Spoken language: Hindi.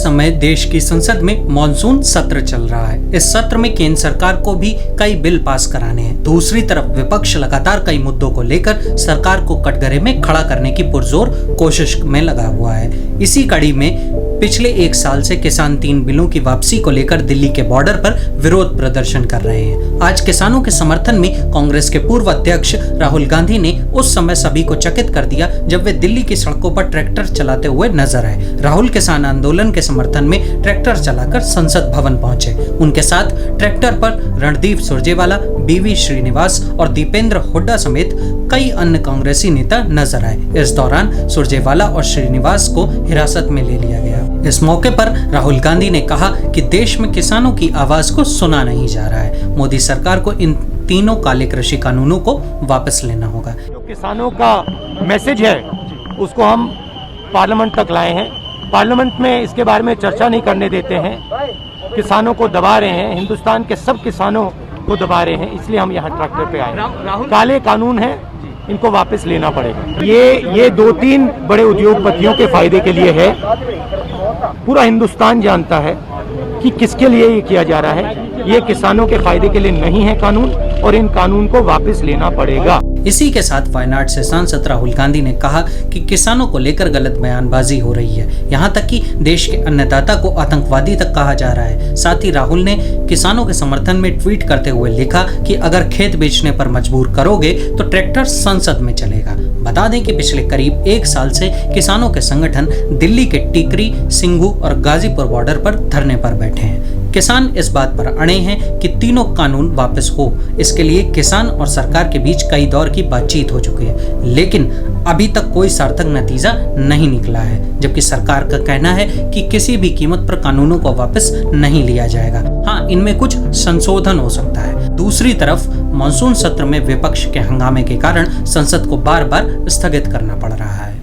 समय देश की संसद में मॉनसून सत्र चल रहा है। इस सत्र में केंद्र सरकार को भी कई बिल पास कराने हैं। दूसरी तरफ विपक्ष लगातार कई मुद्दों को लेकर सरकार को कटघरे में खड़ा करने की पुरजोर कोशिश में लगा हुआ है। इसी कड़ी में पिछले एक साल से किसान 3 बिलों की वापसी को लेकर दिल्ली के बॉर्डर पर विरोध प्रदर्शन कर रहे हैं। आज किसानों के समर्थन में कांग्रेस के पूर्व अध्यक्ष राहुल गांधी ने उस समय सभी को चकित कर दिया जब वे दिल्ली की सड़कों पर ट्रैक्टर चलाते हुए नजर आए। राहुल किसान आंदोलन के समर्थन में ट्रैक्टर चलाकर संसद भवन पहुंचे। उनके साथ ट्रैक्टर पर रणदीप सुरजेवाला, बीवी श्रीनिवास और दीपेंद्र हुड्डा समेत कई अन्य कांग्रेसी नेता नजर आए। इस दौरान सुरजेवाला और श्रीनिवास को हिरासत में ले लिया गया। इस मौके पर राहुल गांधी ने कहा कि देश में किसानों की आवाज को सुना नहीं जा रहा है। मोदी सरकार को इन तीनों काले कृषि कानूनों को वापस लेना होगा। जो किसानों का मैसेज है उसको हम पार्लियामेंट तक लाए हैं। पार्लियामेंट में इसके बारे में चर्चा नहीं करने देते हैं, किसानों को दबा रहे हैं, हिंदुस्तान के सब किसानों को दबा रहे हैं। इसलिए हम यहाँ ट्रैक्टर पे आए। काले कानून है, इनको वापस लेना पड़ेगा। ये 2-3 बड़े उद्योगपतियों के फायदे के लिए है। पूरा हिंदुस्तान जानता है कि किसके लिए ये किया जा रहा है। ये किसानों के फायदे के लिए नहीं है कानून, और इन कानून को वापस लेना पड़ेगा। इसी के साथ वायनाड से सांसद राहुल गांधी ने कहा कि किसानों को लेकर गलत बयानबाजी हो रही है। यहाँ तक कि देश के अन्नदाता को आतंकवादी तक कहा जा रहा है। साथ ही राहुल ने किसानों के समर्थन में ट्वीट करते हुए लिखा कि अगर खेत बेचने पर मजबूर करोगे तो ट्रैक्टर संसद में चलेगा। बता दें कि पिछले करीब 1 साल से किसानों के संगठन दिल्ली के टिकरी, सिंघू और गाजीपुर बॉर्डर पर धरने पर बैठे हैं। किसान इस बात पर अड़े हैं कि तीनों कानून वापस हो। इसके लिए किसान और सरकार के बीच कई दौर की बातचीत हो चुकी है, लेकिन अभी तक कोई सार्थक नतीजा नहीं निकला है। जबकि सरकार का कहना है कि किसी भी कीमत पर कानूनों को वापस नहीं लिया जाएगा। हाँ, इनमें कुछ संशोधन हो सकता है। दूसरी तरफ मॉनसून सत्र में विपक्ष के हंगामे के कारण संसद को बार-बार स्थगित करना पड़ रहा है।